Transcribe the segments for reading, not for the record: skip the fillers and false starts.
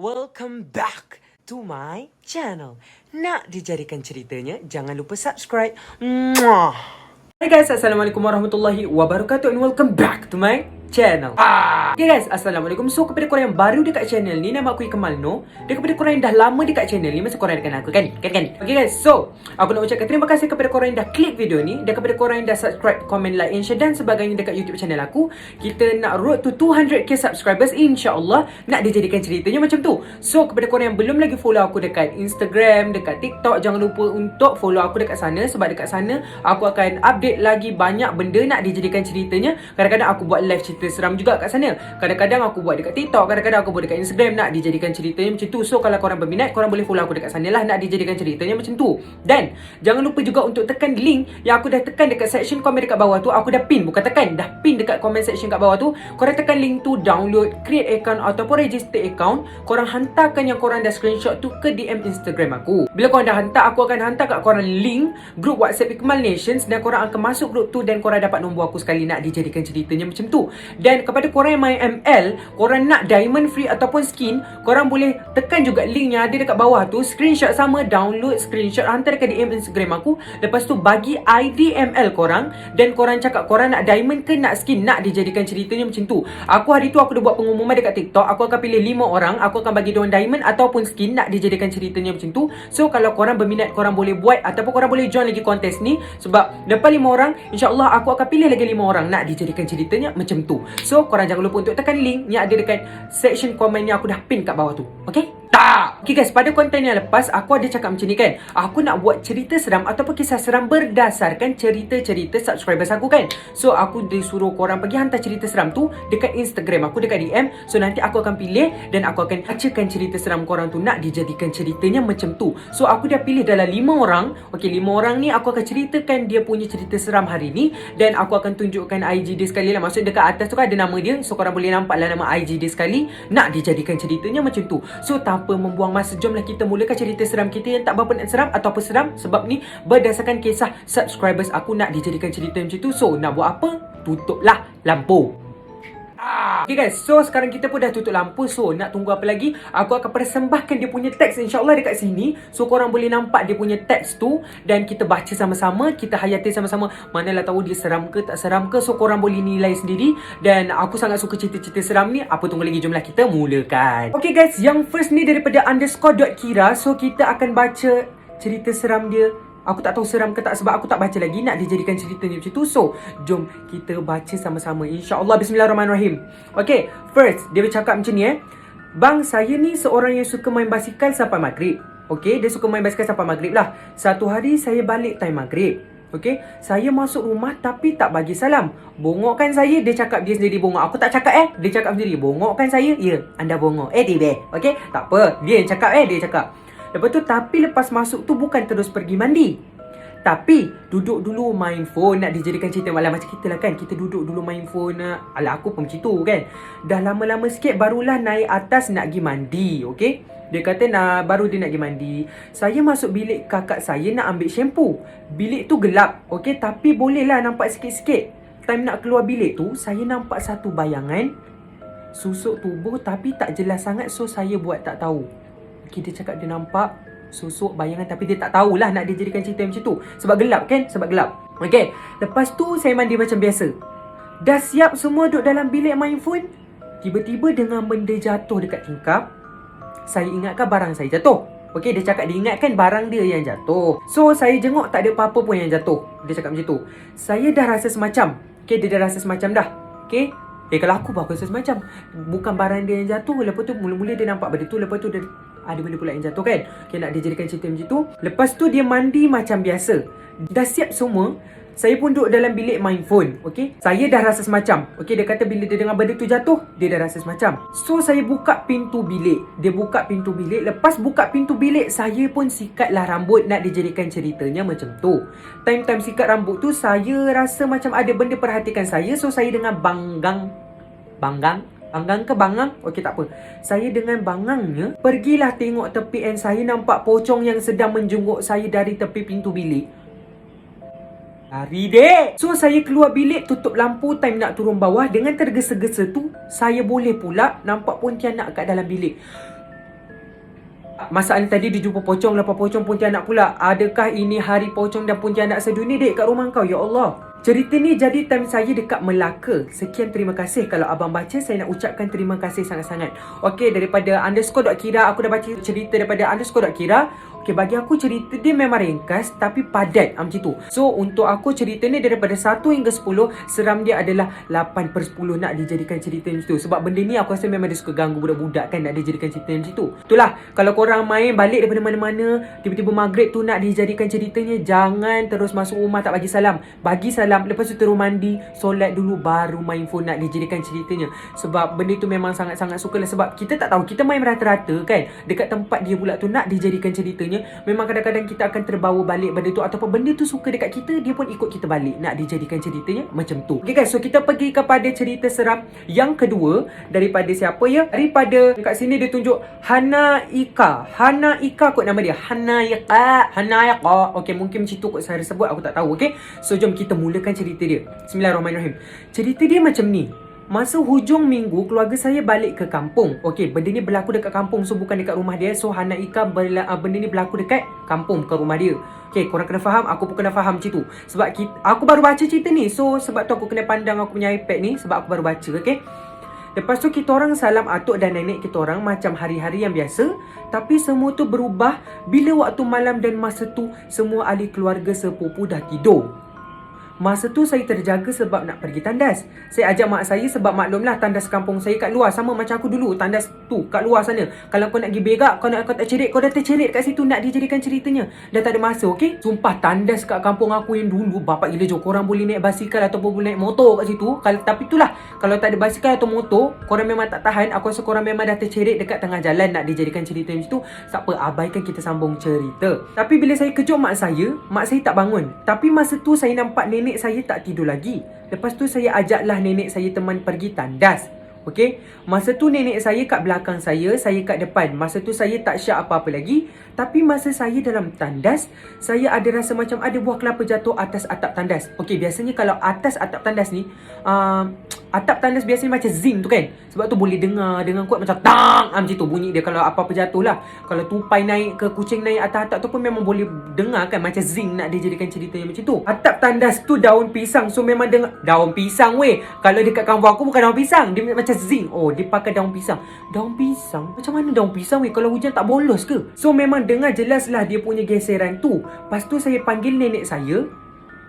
Welcome back to my channel. Nak dijadikan ceritanya? Jangan lupa subscribe. Mwah. Hai guys, Assalamualaikum warahmatullahi wabarakatuh and welcome back to my channel. Okay guys, Assalamualaikum. So kepada korang yang baru dekat channel ni, nama aku Ikmal No. Dan kepada korang yang dah lama dekat channel ni, masa korang dengan aku kan? Okay guys, so aku nak ucapkan terima kasih kepada korang yang dah klik video ni, dan kepada korang yang dah subscribe, komen, like, and share dan sebagainya dekat YouTube channel aku. Kita nak road to 200k subscribers, insyaAllah. Nak dijadikan ceritanya macam tu. So kepada korang yang belum lagi follow aku dekat Instagram, dekat TikTok, jangan lupa untuk follow aku dekat sana. Sebab dekat sana aku akan update lagi banyak benda nak dijadikan ceritanya. Kadang-kadang aku buat live cerita seram juga kat sana. Kadang-kadang aku buat dekat TikTok, kadang-kadang aku buat dekat Instagram nak dijadikan ceritanya macam tu. So kalau korang berminat, korang boleh follow aku dekat sana lah nak dijadikan ceritanya macam tu. Dan jangan lupa juga untuk tekan link yang aku dah tekan dekat section komen dekat bawah tu. Aku dah pin, bukan tekan, dah pin dekat comment section kat bawah tu. Korang tekan link tu, download, create account ataupun register account. Korang hantarkan yang korang dah screenshot tu ke DM Instagram aku. Bila korang dah hantar, aku akan hantar kat korang link group WhatsApp Ikmal Nations, dan korang akan masuk group tu dan korang dapat nombor aku sekali nak dijadikan ceritanya macam tu. Dan kepada korang yang main ML, korang nak diamond free ataupun skin, korang boleh tekan juga link yang ada dekat bawah tu, screenshot sama, download, screenshot, hantar dekat DM Instagram aku. Lepas tu bagi ID ML korang, dan korang cakap korang nak diamond ke nak skin, nak dijadikan ceritanya macam tu. Aku hari tu aku dah buat pengumuman dekat TikTok. Aku akan pilih 5 orang, aku akan bagi diorang diamond ataupun skin nak dijadikan ceritanya macam tu. So kalau korang berminat, korang boleh buat ataupun korang boleh join lagi kontes ni. Sebab lepas 5 orang, insyaAllah aku akan pilih lagi 5 orang nak dijadikan ceritanya macam tu. So korang jangan lupa untuk tekan link yang ada dekat section komen yang aku dah pin kat bawah tu. Okay? Okay guys, pada konten yang lepas aku ada cakap macam ni kan, aku nak buat cerita seram ataupun kisah seram berdasarkan cerita-cerita subscribers aku kan. So aku disuruh korang pergi hantar cerita seram tu dekat Instagram aku, dekat DM. So nanti aku akan pilih dan aku akan bacakan cerita seram korang tu nak dijadikan ceritanya macam tu. So aku dah pilih dalam 5 orang. Okay, 5 orang ni aku akan ceritakan dia punya cerita seram hari ni, dan aku akan tunjukkan IG dia sekali lah. Maksud dekat atas tu kan ada nama dia, so korang boleh nampak lah nama IG dia sekali nak dijadikan ceritanya macam tu. So tanpa membuang masa, jomlah kita mulakan cerita seram kita yang tak berapa nak seram ataupun seram. Sebab ni berdasarkan kisah subscribers aku nak dijadikan cerita macam tu. So nak buat apa? Tutuplah lampu. Okay guys, so sekarang kita pun dah tutup lampu. So nak tunggu apa lagi? Aku akan persembahkan dia punya teks insyaAllah dekat sini. So korang boleh nampak dia punya teks tu, dan kita baca sama-sama, kita hayati sama-sama. Manalah tahu dia seram ke tak seram ke. So korang boleh nilai sendiri. Dan aku sangat suka cerita-cerita seram ni. Apa tunggu lagi, jomlah kita mulakan. Okay guys, yang first ni daripada _.kira. So kita akan baca cerita seram dia. Aku tak tahu seram ke tak, sebab aku tak baca lagi nak dijadikan ceritanya macam tu. So jom kita baca sama-sama, insyaAllah. Bismillahirrahmanirrahim. Okay, first dia bercakap macam ni Bang, saya ni seorang yang suka main basikal sampai maghrib. Okay, dia suka main basikal sampai maghrib lah. Satu hari saya balik time maghrib. Okay, saya masuk rumah tapi tak bagi salam. Bongok kan saya? Dia cakap dia sendiri bongok. Aku tak cakap Dia cakap sendiri, bongok kan saya? Ya, anda bongok. Tiba. Okay, tak apa, dia yang cakap dia cakap. Lepas tu, tapi lepas masuk tu bukan terus pergi mandi, tapi duduk dulu main phone. Nak dijadikan cerita malam macam kita lah kan. Kita duduk dulu main phone. Alah, aku pun macam tu kan. Dah lama-lama sikit barulah naik atas nak pergi mandi. Okay, dia kata baru dia nak pergi mandi. Saya masuk bilik kakak saya nak ambil shampoo. Bilik tu gelap. Okay, tapi bolehlah nampak sikit-sikit. Time nak keluar bilik tu, saya nampak satu bayangan susuk tubuh tapi tak jelas sangat. So saya buat tak tahu. Okay, dia cakap dia nampak susuk bayangan tapi dia tak tahulah nak dijadikan cerita macam tu. Sebab gelap kan? Sebab gelap. Okay, lepas tu saya mandi macam biasa. Dah siap semua duduk dalam bilik main phone. Tiba-tiba dengan benda jatuh dekat tingkap. Saya ingatkan barang saya jatuh. Okay, dia cakap dia ingatkan barang dia yang jatuh. So saya jenguk tak ada apa-apa pun yang jatuh. Dia cakap macam tu. Saya dah rasa semacam. Okay, dia dah rasa semacam dah. Okay, kalau aku baru rasa semacam bukan barang dia yang jatuh. Lepas tu mula-mula dia nampak benda tu. Lepas tu dia ada benda pula yang jatuh kan. Okay, nak dijadikan cerita macam tu. Lepas tu dia mandi macam biasa. Dah siap semua. Saya pun duduk dalam bilik main phone. Okay, saya dah rasa semacam. Okay, dia kata bila dia dengar benda tu jatuh, dia dah rasa semacam. So saya buka pintu bilik. Dia buka pintu bilik. Lepas buka pintu bilik, saya pun sikatlah rambut nak dijadikan ceritanya macam tu. Time-time sikat rambut tu, saya rasa macam ada benda perhatikan saya. So saya dengan banggang ke bangang? Okey, tak apa. Saya dengan bangangnya pergilah tengok tepi, and saya nampak pocong yang sedang menjunguk saya dari tepi pintu bilik. Lari dek! So saya keluar bilik, tutup lampu. Time nak turun bawah, dengan tergesa-gesa tu saya boleh pula nampak pontianak kat dalam bilik. Masalah tadi dia jumpa pocong, lepas pocong Pontianak pula. Adakah ini hari pocong dan Pontianak sedunia dek kat rumah kau? Ya Allah. Cerita ni jadi time saya dekat Melaka. Sekian terima kasih. Kalau abang baca, saya nak ucapkan terima kasih sangat-sangat. Okey, daripada _.kira, aku dah baca cerita daripada _.kira. Okey, bagi aku cerita dia memang ringkas tapi padat macam tu. So, untuk aku cerita ni daripada 1 hingga 10, seram dia adalah 8/10 nak dijadikan cerita macam tu. Sebab benda ni aku rasa memang dia suka ganggu budak-budak kan nak dijadikan cerita macam tu. Itulah, kalau korang main balik daripada mana-mana, tiba-tiba maghrib tu nak dijadikan ceritanya, jangan terus masuk rumah tak bagi salam. Bagi salam, lepas tu terus mandi, solat dulu, baru main phone nak dijadikan ceritanya. Sebab benda tu memang sangat-sangat suka lah. Sebab kita tak tahu, kita main rata-rata kan, dekat tempat dia pula tu nak dijadikan ceritanya. Memang kadang-kadang kita akan terbawa balik benda tu, ataupun benda tu suka dekat kita, dia pun ikut kita balik nak dijadikan ceritanya macam tu. Okay guys, so kita pergi kepada cerita seram yang kedua. Daripada siapa ya? Daripada kat sini dia tunjuk Hana Ika kot nama dia. Hana Ika. Okay, mungkin macam tu kot saya sebut, aku tak tahu. Okay, so jom kita mulakan cerita dia. Bismillahirrahmanirrahim. Cerita dia macam ni. Masa hujung minggu, keluarga saya balik ke kampung. Okey, benda ni berlaku dekat kampung, so bukan dekat rumah dia. So Hana Ika benda ni berlaku dekat kampung, ke rumah dia. Okey, korang kena faham, aku pun kena faham macam tu. Sebab aku baru baca cerita ni, so sebab tu aku kena pandang aku punya iPad ni, sebab aku baru baca. Okey, lepas tu kita orang salam atuk dan nenek kita orang macam hari-hari yang biasa. Tapi semua tu berubah bila waktu malam, dan masa tu semua ahli keluarga sepupu dah tidur. Masa tu saya terjaga sebab nak pergi tandas. Saya ajak mak saya sebab maklumlah tandas kampung saya kat luar. Sama macam aku dulu, tandas tu kat luar sana. Kalau kau nak pergi berak, kau tak cerit, kau dah tercerit kat situ nak dijadikan ceritanya. Dah tak ada masa, okey? Sumpah, tandas kat kampung aku yang dulu bapak gila jo. Korang boleh naik basikal ataupun boleh naik motor kat situ. Tapi itulah, kalau tak ada basikal atau motor, korang memang tak tahan. Aku rasa korang memang dah tercerit dekat tengah jalan nak dijadikan cerita macam tu. Tak apa, abaikan, kita sambung cerita. Tapi bila saya kejut mak saya tak bangun. Tapi masa tu saya nampak nenek saya tak tidur lagi. Lepas tu saya ajaklah nenek saya teman pergi tandas. Okey, masa tu nenek saya kat belakang saya kat depan. Masa tu saya tak syak apa-apa lagi. Tapi masa saya dalam tandas, saya ada rasa macam ada buah kelapa jatuh atas atap tandas. Okey, biasanya kalau atas atap tandas ni, atap tandas biasanya macam zing tu kan. Sebab tu boleh dengar kuat macam tang, macam tu bunyi dia kalau apa-apa jatuh lah. Kalau tupai naik ke, kucing naik atas atap tu pun memang boleh dengar kan, macam zing nak dijadikan ceritanya macam tu. Atap tandas tu daun pisang, so memang dengar daun pisang weh. Kalau dekat kampung aku bukan daun pisang, dia macam zing. Oh, dia pakai daun pisang. Daun pisang? Macam mana daun pisang weh? Kalau hujan tak bolos ke? So memang dengar jelas lah dia punya geseran tu. Lepas tu saya panggil nenek saya,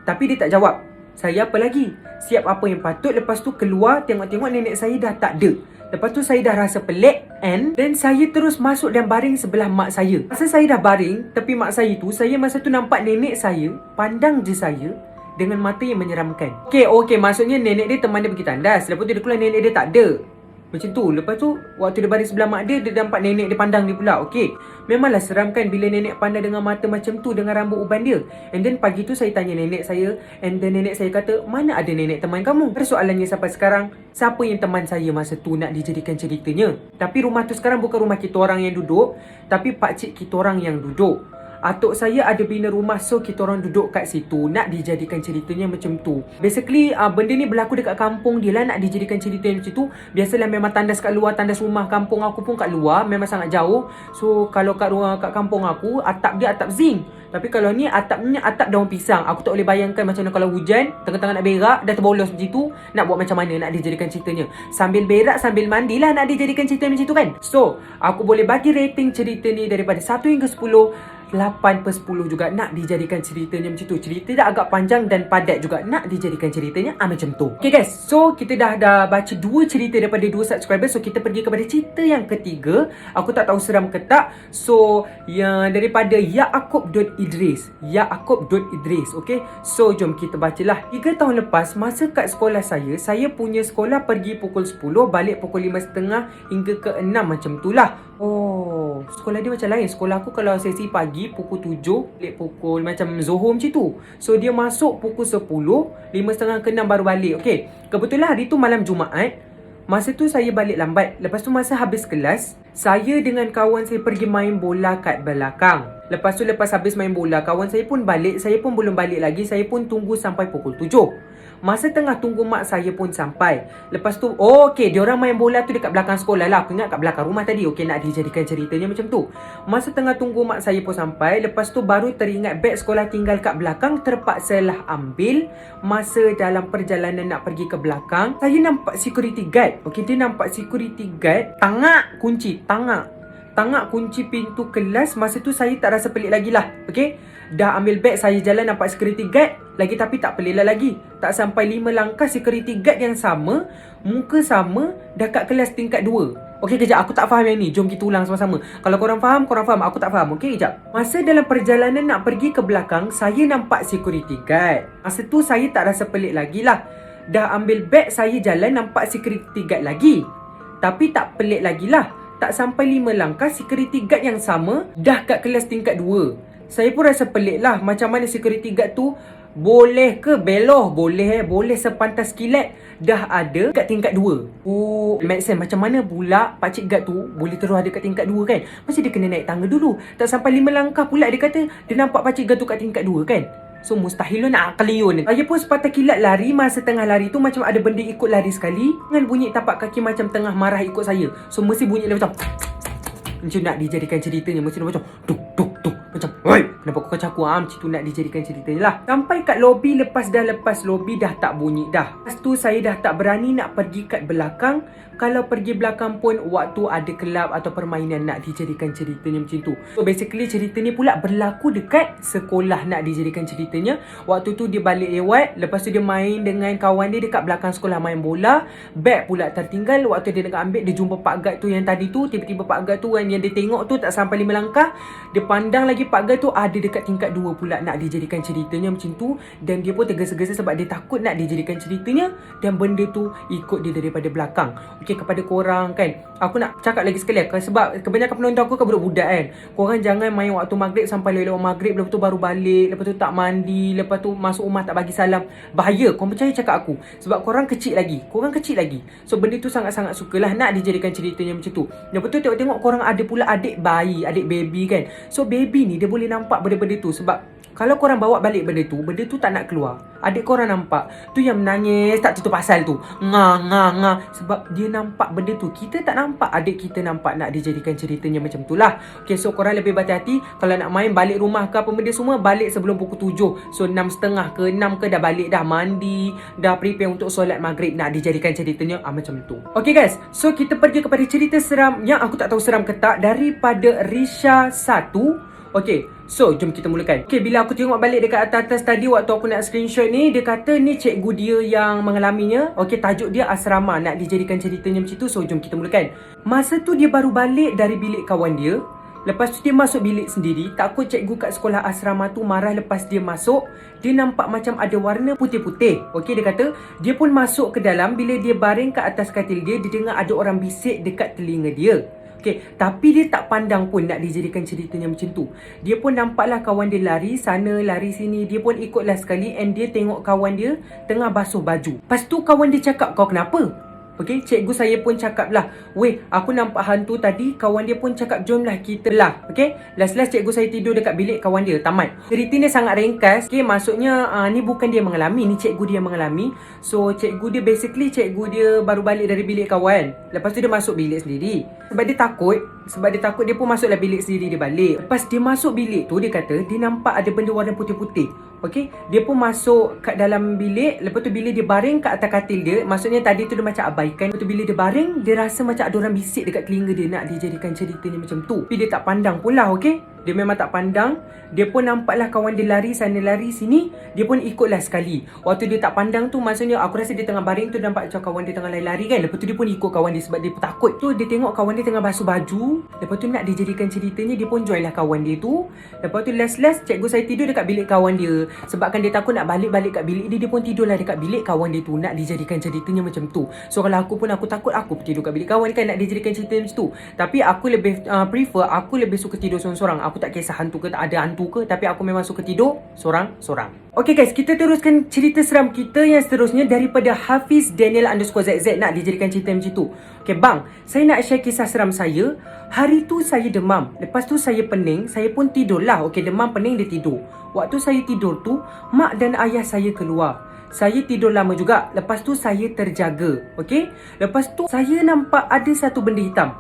tapi dia tak jawab. Saya apa lagi? Siap apa yang patut. Lepas tu keluar, tengok-tengok nenek saya dah tak ada. Lepas tu saya dah rasa pelik, dan saya terus masuk dan baring sebelah mak saya. Masa saya dah baring tepi mak saya tu, saya masa tu nampak nenek saya pandang je saya dengan mata yang menyeramkan. Okey, maksudnya nenek dia teman dia pergi tandas. Lepas tu dia keluar, nenek dia tak ada. Macam tu. Lepas tu waktu dia baring sebelah mak dia, dia nampak nenek dia pandang dia pula. Okey, memanglah seram kan bila nenek pandang dengan mata macam tu dengan rambut uban dia. And then pagi tu saya tanya nenek saya, and then nenek saya kata, mana ada nenek teman kamu? Persoalannya sampai sekarang, siapa yang teman saya masa tu nak dijadikan ceritanya? Tapi rumah tu sekarang bukan rumah kita orang yang duduk, tapi pakcik kita orang yang duduk. Atuk saya ada bina rumah, so kita orang duduk kat situ nak dijadikan ceritanya macam tu. Basically benda ni berlaku dekat kampung dia lah nak dijadikan cerita macam tu. Biasalah memang tandas kat luar, tandas rumah kampung aku pun kat luar, memang sangat jauh. So kalau kat kampung aku, atap dia atap zinc. Tapi kalau ni atapnya atap daun pisang. Aku tak boleh bayangkan macam mana kalau hujan, tengah-tengah nak berak, dah terbolos macam tu, nak buat macam mana nak dijadikan ceritanya. Sambil berak, sambil mandilah nak dijadikan cerita macam tu kan. So aku boleh bagi rating cerita ni daripada 1 hingga 10, 8/10 juga nak dijadikan ceritanya macam tu. Cerita dah agak panjang dan padat juga nak dijadikan ceritanya macam tu. Okay guys, so kita dah baca 2 cerita daripada 2 subscriber. So kita pergi kepada cerita yang ketiga. Aku tak tahu seram ke tak. So yang daripada Yaakob.Idris. Okay, so jom kita bacalah. 3 tahun lepas, masa kat sekolah saya punya sekolah pergi pukul 10, balik pukul 5.30 hingga ke 6 macam tu lah. Oh, sekolah dia macam lain. Sekolah aku kalau sesi pagi pukul 7, balik pukul macam Zohor macam tu. So dia masuk pukul 10, 5.30 ke 6 baru balik. Okay, kebetulan hari tu malam Jumaat. Masa tu saya balik lambat. Lepas tu masa habis kelas, saya dengan kawan saya pergi main bola kat belakang. Lepas tu lepas habis main bola, kawan saya pun balik. Saya pun belum balik lagi. Saya pun tunggu sampai pukul 7. Masa tengah tunggu mak saya pun sampai. Lepas tu, okey, diorang main bola tu dekat belakang sekolah lah. Aku ingat kat belakang rumah tadi. Okey, nak dijadikan ceritanya macam tu. Masa tengah tunggu mak saya pun sampai, lepas tu baru teringat beg sekolah tinggal kat belakang, terpaksalah ambil. Masa dalam perjalanan nak pergi ke belakang, saya nampak security guard. Okey, dia nampak security guard tangak kunci pintu kelas. Masa tu saya tak rasa pelik lagi lah. Okay, dah ambil beg, saya jalan nampak security guard lagi, tapi tak pelik lah lagi. Tak sampai 5 langkah, security guard yang sama, muka sama, dah kat kelas tingkat 2. Okay, kejap, aku tak faham yang ni. Jom kita ulang sama-sama. Kalau korang faham, aku tak faham. Okay, kejap. Masa dalam perjalanan nak pergi ke belakang, saya nampak security guard. Masa tu saya tak rasa pelik lagi lah. Dah ambil beg, saya jalan nampak security guard lagi, tapi tak pelik lagi lah. Tak sampai 5 langkah, security guard yang sama dah kat kelas tingkat 2. Saya pun rasa pelik lah. Macam mana security guard tu boleh ke beloh? Boleh sepantas kilat dah ada kat tingkat 2. Make sense. Macam mana pula pakcik guard tu boleh terus ada kat tingkat 2 kan? Mesti dia kena naik tangga dulu. Tak sampai 5 langkah pula dia kata dia nampak pakcik guard tu kat tingkat 2 kan? So mustahil nak keliun. Saya pun sepatah kilat lari. Masa tengah lari tu macam ada benda ikut lari sekali, dengan bunyi tapak kaki macam tengah marah ikut saya. So mesti bunyi macam nak dijadikan ceritanya. Mesti macam duk macam, oi, kenapa kau kacau aku? Macam tu nak dijadikan ceritanya lah. Sampai kat lobi, lepas lobi dah tak bunyi dah. Lepas tu saya dah tak berani nak pergi kat belakang. Kalau pergi belakang pun waktu ada kelab atau permainan nak dijadikan ceritanya macam tu. So basically cerita ni pula berlaku dekat sekolah nak dijadikan ceritanya. Waktu tu dia balik lewat, lepas tu dia main dengan kawan dia dekat belakang sekolah main bola. Beg pula tertinggal. Waktu dia nak ambil, dia jumpa Pak Gad tu yang tadi tu. Tiba-tiba Pak Gad tu yang dia tengok tu tak sampai 5 langkah, dia pandang lagi Pak Gad tu ada dekat tingkat 2 pula nak dijadikan ceritanya macam tu. Dan dia pun tergesa-gesa sebab dia takut nak dijadikan ceritanya dan benda tu ikut dia daripada belakang. Okay, kepada korang kan, aku nak cakap lagi sekali sebab kebanyakan penonton aku kan budak-budak kan. Korang jangan main waktu maghrib sampai lewat maghrib, lepas tu baru balik, lepas tu tak mandi, lepas tu masuk rumah tak bagi salam. Bahaya, korang percaya cakap aku. Sebab korang kecil lagi. So benda tu sangat-sangat sukalah nak dijadikan ceritanya macam tu. Lepas tu tengok korang ada pula adik bayi, adik baby kan. So baby ni dia boleh nampak benda-benda tu. Sebab kalau korang bawa balik benda tu tak nak keluar. Adik korang nampak tu yang menangis tak tutup pasal tu, nga. Sebab dia nampak benda tu. Kita tak nampak, adik kita nampak. Nak dijadikan ceritanya macam tu lah. Okay, so korang lebih berhati-hati. Kalau nak main balik rumah ke apa benda semua, balik sebelum pukul 7. So 6.30 ke 6 ke dah balik, dah mandi, dah prepare untuk solat maghrib. Nak dijadikan ceritanya macam tu. Okay guys, so kita pergi kepada cerita seram yang aku tak tahu seram ke tak, daripada Risha 1. Okay, so jom kita mulakan. Okay, bila aku tengok balik dekat atas tadi waktu aku nak screenshot ni, dia kata ni cikgu dia yang mengalaminya. Okay, tajuk dia asrama, nak dijadikan ceritanya macam tu. So jom kita mulakan. Masa tu dia baru balik dari bilik kawan dia. Lepas tu dia masuk bilik sendiri. Takut cikgu kat sekolah asrama tu marah lepas dia masuk. Dia nampak macam ada warna putih-putih. Okay, dia kata dia pun masuk ke dalam. Bila dia baring ke atas katil dia, dia dengar ada orang bisik dekat telinga dia. Okay, tapi dia tak pandang pun nak dijadikan ceritanya macam tu. Dia pun nampaklah kawan dia lari sana, lari sini. Dia pun ikutlah sekali and dia tengok kawan dia tengah basuh baju. Lepas tu kawan dia cakap, kau kenapa? Okay, cikgu saya pun cakap lah, weh, aku nampak hantu tadi. Kawan dia pun cakap, jomlah kita lah. Okay, last cikgu saya tidur dekat bilik kawan dia. Tamat. Cerita ni sangat ringkas. Okay, maksudnya ni bukan dia mengalami, ni cikgu dia mengalami. So cikgu dia basically, cikgu dia baru balik dari bilik kawan. Lepas tu dia masuk bilik sendiri. Sebab dia takut dia pun masuklah bilik sendiri, dia balik. Lepas dia masuk bilik tu, dia kata dia nampak ada benda warna putih-putih. Okay, dia pun masuk kat dalam bilik. Lepas tu bila dia baring kat atas katil dia, maksudnya tadi tu dia macam abaikan. Lepas tu bila dia baring, dia rasa macam ada orang bisik dekat telinga dia nak dijadikan ceritanya macam tu. Tapi dia tak pandang pula. Okay, dia memang tak pandang. Dia pun nampaklah kawan dia lari sana lari sini. Dia pun ikutlah sekali. Waktu dia tak pandang tu, maksudnya aku rasa dia tengah baring tu, nampak macam kawan dia tengah lari-lari kan. Lepas tu dia pun ikut kawan dia sebab dia pun takut. Tu dia tengok kawan dia tengah basuh baju. Lepas tu nak dijadikan ceritanya, dia pun join lah kawan dia tu. Lepas tu last cikgu saya tidur dekat bilik kawan dia. Sebabkan dia takut nak balik kat bilik dia pun tidurlah dekat bilik kawan dia tu. Nak dijadikan ceritanya macam tu. So kalau aku pun aku takut, aku tidur kat bilik kawan kan, nak dijadikan cerita macam tu. Tapi aku lebih prefer, aku lebih suka tidur sorang-sorang. Aku tak kisah hantu ke tak ada hantu ke, tapi aku memang suka tidur sorang-sorang. Okay guys, kita teruskan cerita seram kita yang seterusnya daripada Hafiz Daniel _ZZ. Nak dijadikan cerita macam tu. Okay bang, saya nak share kisah seram saya. Hari tu saya demam. Lepas tu saya pening. Saya pun tidur lah. Okay, demam pening dia tidur. Waktu saya tidur tu, mak dan ayah saya keluar. saya tidur lama juga. Lepas tu saya terjaga. Okay. Lepas tu saya nampak ada satu benda hitam.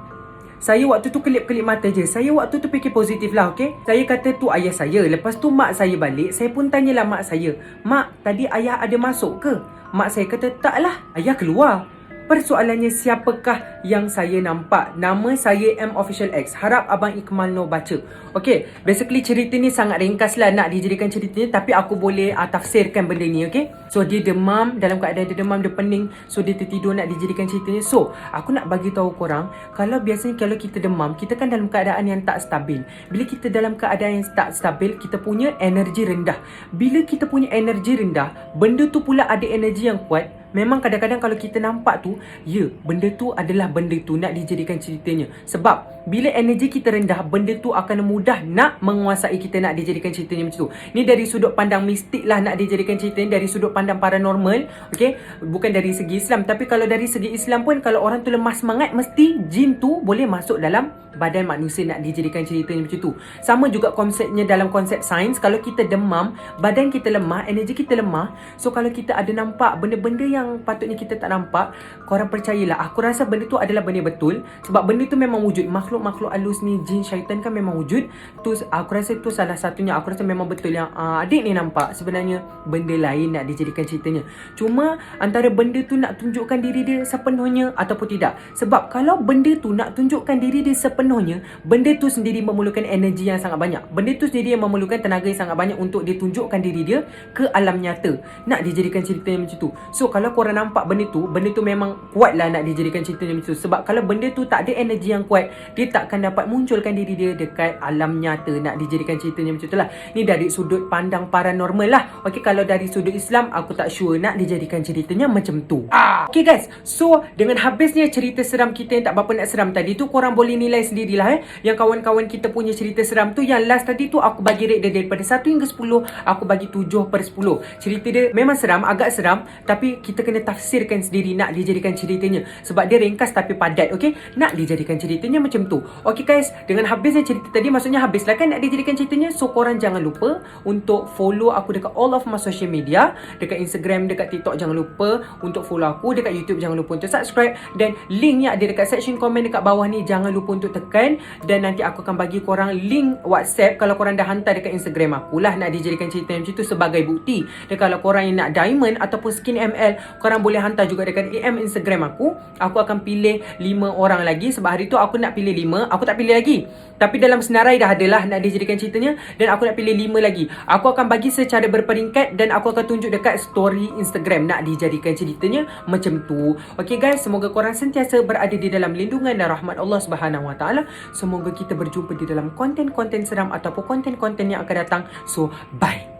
Saya waktu tu kelip-kelip mata je. Saya waktu tu fikir positif lah, okay. Saya kata tu ayah saya. Lepas tu mak saya balik. Saya pun tanyalah mak saya, "Mak, tadi ayah ada masuk ke?" Mak saya kata, "Tak lah, ayah keluar." Persoalannya, siapakah yang saya nampak? Nama saya M Official X. Harap Abang Ikmal Noor baca. Okay, basically cerita ni sangat ringkas lah nak dijadikan ceritanya, tapi aku boleh tafsirkan benda ni, okay. So dia demam, dalam keadaan dia demam, dia pening. So dia tertidur, nak dijadikan ceritanya. So aku nak bagi tahu korang, kalau biasanya kalau kita demam, kita kan dalam keadaan yang tak stabil. Bila kita dalam keadaan yang tak stabil, kita punya energi rendah. Bila kita punya energi rendah, benda tu pula ada energi yang kuat. Memang kadang-kadang kalau kita nampak tu, ya, benda tu adalah benda tu nak dijadikan ceritanya. Sebab bila energi kita rendah, benda tu akan mudah nak menguasai kita, nak dijadikan ceritanya macam tu. Ni dari sudut pandang mistik lah nak dijadikan ceritanya, dari sudut pandang paranormal, okay. Bukan dari segi Islam. Tapi kalau dari segi Islam pun, kalau orang tu lemah semangat, mesti jin tu boleh masuk dalam badan manusia nak dijadikan ceritanya macam tu. Sama juga konsepnya dalam konsep sains. Kalau kita demam, badan kita lemah, energi kita lemah. So kalau kita ada nampak benda-benda yang patutnya kita tak nampak, korang percayalah, aku rasa benda tu adalah benda betul. Sebab benda tu memang wujud. Makhluk-makhluk halus ni, jin, syaitan kan memang wujud. Tu aku rasa tu salah satunya. Aku rasa memang betul yang adik ni nampak sebenarnya benda lain nak dijadikan ceritanya. Cuma antara benda tu nak tunjukkan diri dia sepenuhnya ataupun tidak. Sebab kalau benda tu nak tunjukkan diri dia sepenuhnya, benda tu sendiri memerlukan energi yang sangat banyak. Benda tu sendiri yang memerlukan tenaga yang sangat banyak untuk dia tunjukkan diri dia ke alam nyata, nak dijadikan ceritanya macam tu. So kalau korang nampak benda tu memang kuat lah nak dijadikan ceritanya macam tu. Sebab kalau benda tu tak ada energi yang kuat, dia takkan dapat munculkan diri dia dekat alam nyata nak dijadikan ceritanya macam tu lah. Ni dari sudut pandang paranormal lah. Okay, kalau dari sudut Islam, aku tak sure nak dijadikan ceritanya macam tu. Okay guys, so dengan habisnya cerita seram kita yang tak berapa nak seram tadi tu, korang boleh nilai sendirilah Yang kawan-kawan kita punya cerita seram tu, yang last tadi tu aku bagi rate dia daripada 1 hingga 10, aku bagi 7/10. Cerita dia memang seram, agak seram, tapi kita kena tafsirkan sendiri nak dijadikan ceritanya. Sebab dia ringkas tapi padat, okay. Nak dijadikan ceritanya macam tu. Okay guys, dengan habisnya cerita tadi, maksudnya habislah kan nak dijadikan ceritanya. So korang jangan lupa untuk follow aku dekat all of my social media. Dekat Instagram, dekat TikTok jangan lupa untuk follow aku. Dekat YouTube jangan lupa untuk subscribe. Dan linknya ada dekat section komen dekat bawah ni, jangan lupa untuk tekan. Dan nanti aku akan bagi korang link WhatsApp kalau korang dah hantar dekat Instagram aku lah nak dijadikan cerita macam tu sebagai bukti. Dan kalau korang yang nak diamond ataupun skin ML, korang boleh hantar juga dekat DM Instagram aku. Aku akan pilih 5 orang lagi. Sebab hari tu aku nak pilih 5, aku tak pilih lagi. Tapi dalam senarai dah adalah nak dijadikan ceritanya. Dan aku nak pilih 5 lagi. Aku akan bagi secara berperingkat. Dan aku akan tunjuk dekat story Instagram nak dijadikan ceritanya macam tu. Okay guys, semoga korang sentiasa berada di dalam lindungan dan rahmat Allah Subhanahu Wa Taala. Semoga kita berjumpa di dalam konten-konten seram ataupun konten-konten yang akan datang. So bye.